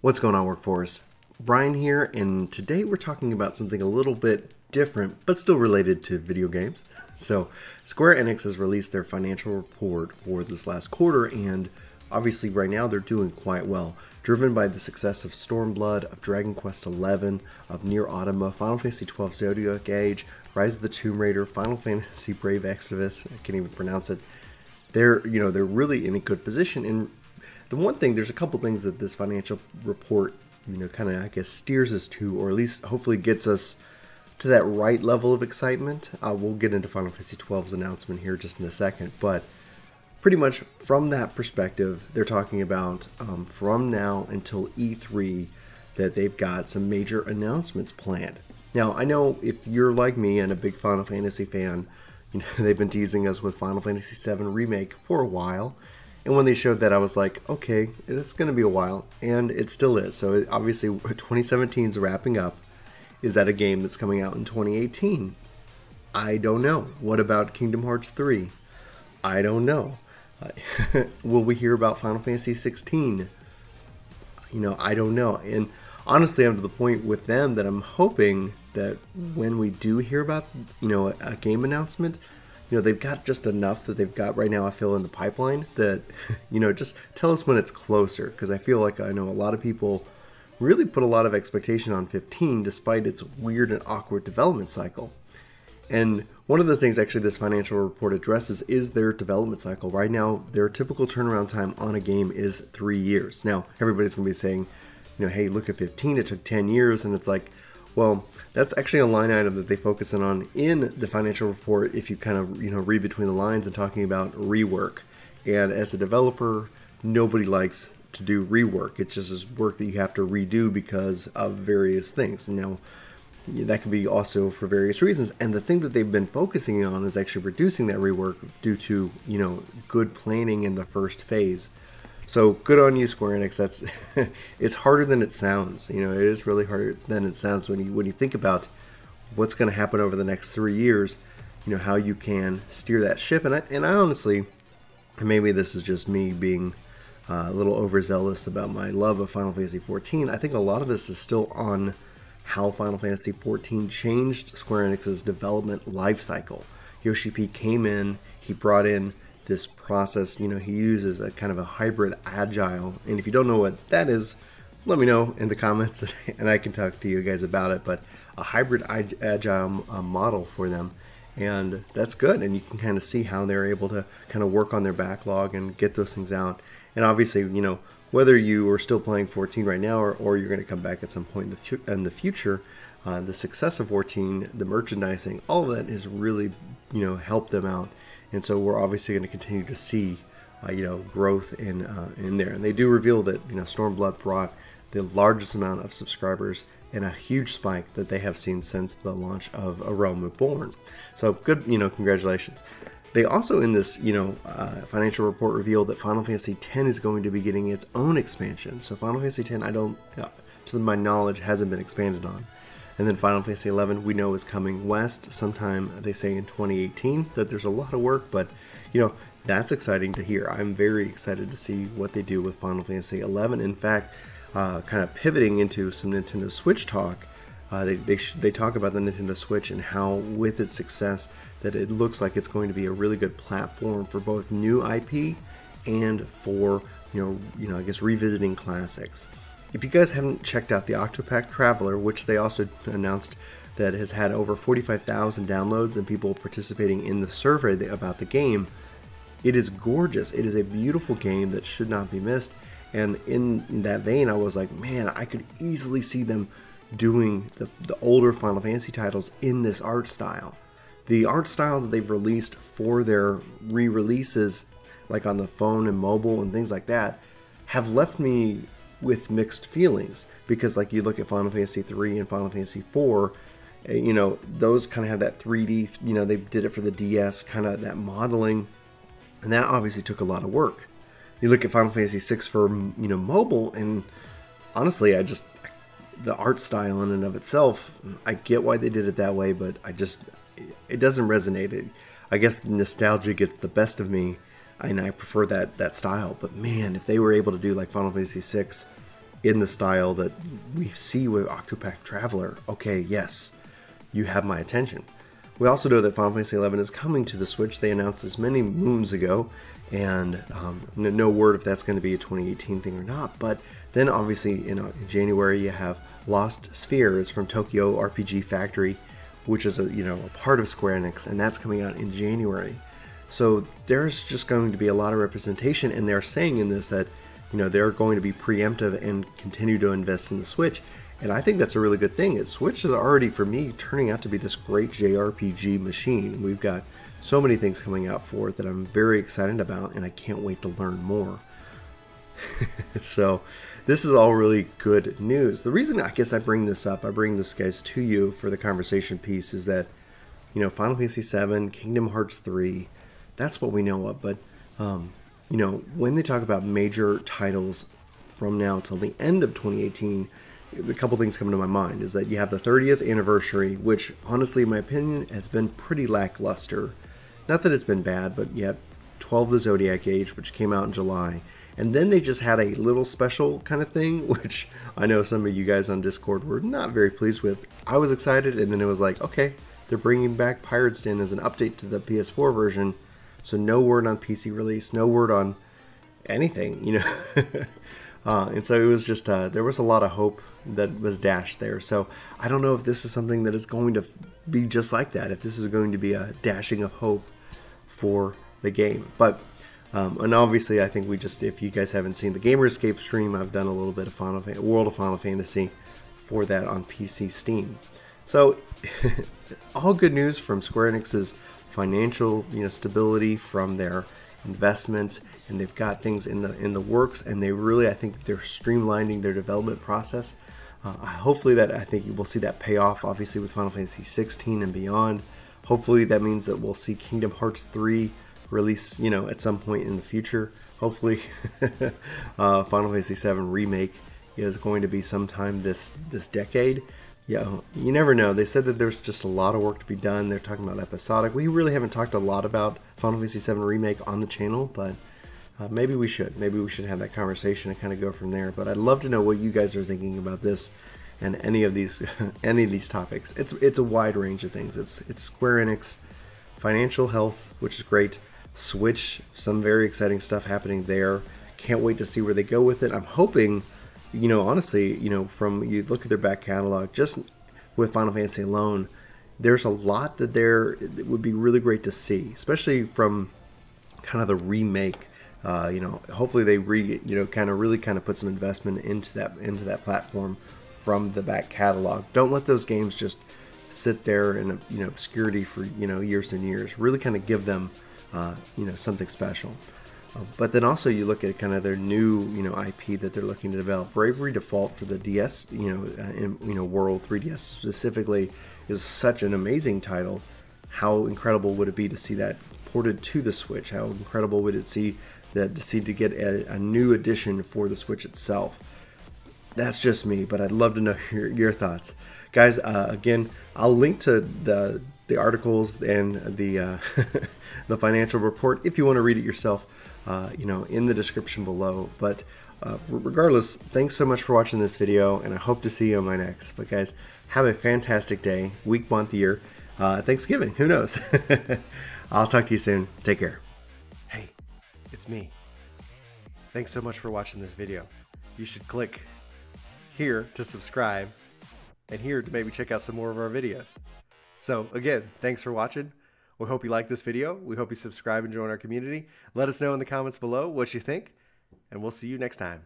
What's going on, Workforce? Brian here, and today we're talking about something a little bit different, but still related to video games. So, Square-Enix has released their financial report for this last quarter, and obviously right now they're doing quite well, driven by the success of Stormblood, of Dragon Quest XI, of NieR Automata, Final Fantasy XII Zodiac Age, Rise of the Tomb Raider, Final Fantasy Brave Exvius, I can't even pronounce it. They're really in a good position, and the one thing, there's a couple things that this financial report, kind of, I guess, steers us to, or at least hopefully gets us to that right level of excitement. We'll get into Final Fantasy XII's announcement here just in a second, but pretty much from that perspective, they're talking about from now until E3 that they've got some major announcements planned. Now, I know if you're like me and a big Final Fantasy fan, they've been teasing us with Final Fantasy VII Remake for a while. And when they showed that, I was like, okay, it's going to be a while, and it still is. So obviously 2017 is wrapping up. Is that a game that's coming out in 2018? I don't know. What about Kingdom Hearts 3? I don't know. Will we hear about Final Fantasy 16? I don't know. And honestly, I'm to the point with them that I'm hoping that when we do hear about, a game announcement, they've got just enough that they've got right now, I feel, in the pipeline that, just tell us when it's closer. Because I feel like I know a lot of people really put a lot of expectation on 15 despite its weird and awkward development cycle. And one of the things actually this financial report addresses is their development cycle. Right now, their typical turnaround time on a game is 3 years. Now, everybody's going to be saying, hey, look at 15, it took 10 years. And it's like, well, that's actually a line item that they focus on in the financial report if you kind of, read between the lines and talking about rework. And as a developer, nobody likes to do rework. It's just this work that you have to redo because of various things. That can be also for various reasons. And the thing that they've been focusing on is actually reducing that rework due to, good planning in the first phase. So good on you, Square-Enix. That's it's harder than it sounds. It is really harder than it sounds when you think about what's going to happen over the next 3 years. How you can steer that ship. And I honestly, and maybe this is just me being a little overzealous about my love of Final Fantasy XIV. I think a lot of this is still on how Final Fantasy XIV changed Square-Enix's development life cycle. Yoshi P came in, he brought in this process, he uses a kind of a hybrid agile, and if you don't know what that is, let me know in the comments and I can talk to you guys about it. But a hybrid agile model for them, and that's good, and you can kind of see how they're able to kind of work on their backlog and get those things out. And obviously, whether you are still playing 14 right now or you're going to come back at some point in the future, the success of 14, the merchandising, all of that has really helped them out. And so we're obviously going to continue to see, growth in there. And they do reveal that, Stormblood brought the largest amount of subscribers and a huge spike that they have seen since the launch of A Realm Reborn. So good, congratulations. They also in this, financial report revealed that Final Fantasy X is going to be getting its own expansion. So Final Fantasy X, to my knowledge, hasn't been expanded on. And then Final Fantasy XI, we know, is coming west sometime, they say, in 2018. That there's a lot of work, but, that's exciting to hear. I'm very excited to see what they do with Final Fantasy XI. In fact, kind of pivoting into some Nintendo Switch talk, they talk about the Nintendo Switch and how, with its success, that it looks like it's going to be a really good platform for both new IP and for, I guess, revisiting classics. If you guys haven't checked out the Octopath Traveler, which they also announced that has had over 45,000 downloads and people participating in the survey about the game, it is gorgeous. It is a beautiful game that should not be missed. And in that vein, I was like, man, I could easily see them doing the older Final Fantasy titles in this art style. The art style that they've released for their re-releases, like on the phone and mobile and things like that, have left me with mixed feelings, because like you look at Final Fantasy 3 and Final Fantasy 4, those kind of have that 3D, they did it for the DS, kind of that modeling, and that obviously took a lot of work. You look at Final Fantasy 6 for, mobile, and honestly, the art style in and of itself, I get why they did it that way, but it doesn't resonate. I guess nostalgia gets the best of me, and I prefer that style. But man, if they were able to do like Final Fantasy VI in the style that we see with Octopath Traveler, okay, yes, you have my attention. We also know that Final Fantasy XI is coming to the Switch. They announced this many moons ago, and no word if that's going to be a 2018 thing or not. But then obviously in January you have Lost Spheres from Tokyo RPG Factory, which is a part of Square-Enix, and that's coming out in January. So there's just going to be a lot of representation, and they're saying in this that they're going to be preemptive and continue to invest in the Switch. And I think that's a really good thing. Switch is already, for me, turning out to be this great JRPG machine. We've got so many things coming out for it that I'm very excited about, and I can't wait to learn more. So this is all really good news. The reason I guess I bring this up, I bring this, guys, to you for the conversation piece, is that Final Fantasy VII, Kingdom Hearts 3, that's what we know of. But when they talk about major titles from now till the end of 2018, a couple things come to my mind is that you have the 30th anniversary, which honestly, in my opinion, has been pretty lackluster. Not that it's been bad, but you have 12 the Zodiac Age, which came out in July. And then they just had a little special kind of thing, which I know some of you guys on Discord were not very pleased with. I was excited, and then it was like, okay, they're bringing back Pirate's Den as an update to the PS4 version. So no word on PC release, no word on anything, and so it was just, there was a lot of hope that was dashed there. So I don't know if this is something that is going to be just like that, if this is going to be a dashing of hope for the game. But, and obviously I think if you guys haven't seen the Gamerscape stream, I've done a little bit of World of Final Fantasy for that on PC Steam. So all good news from Square Enix's financial stability, from their investment, and they've got things in the works, and they really, I think they're streamlining their development process. Hopefully I think you will see that pay off, obviously, with Final Fantasy 16 and beyond. Hopefully that means that we'll see Kingdom Hearts 3 release at some point in the future. Hopefully Final Fantasy 7 Remake is going to be sometime this decade. Yeah, you never know. They said that there's just a lot of work to be done. They're talking about episodic. We really haven't talked a lot about Final Fantasy 7 Remake on the channel, but maybe we should. Maybe we should have that conversation and kind of go from there. But I'd love to know what you guys are thinking about this and any of these topics. It's a wide range of things. It's Square Enix, financial health, which is great. Switch, some very exciting stuff happening there. Can't wait to see where they go with it. I'm hoping, honestly, from you look at their back catalog, just with Final Fantasy alone, there's a lot that it would be really great to see, especially from kind of the remake. Hopefully they really put some investment into that platform from the back catalog. Don't let those games just sit there in obscurity for years and years. Really kind of give them something special. But then also you look at kind of their new IP that they're looking to develop. Bravely Default for the DS world, 3DS specifically, is such an amazing title. How incredible would it be to see that ported to the Switch? How incredible would it to get a new edition for the Switch itself? That's just me, but I'd love to know your thoughts, guys. Again, I'll link to the articles and the the financial report if you want to read it yourself, in the description below. But regardless, thanks so much for watching this video, and I hope to see you on my next. But guys, have a fantastic day, week, month, year, Thanksgiving, who knows? I'll talk to you soon. Take care. Hey, it's me. Thanks so much for watching this video. You should click here to subscribe, and here to maybe check out some more of our videos. So again, thanks for watching. We hope you like this video. We hope you subscribe and join our community. Let us know in the comments below what you think, and we'll see you next time.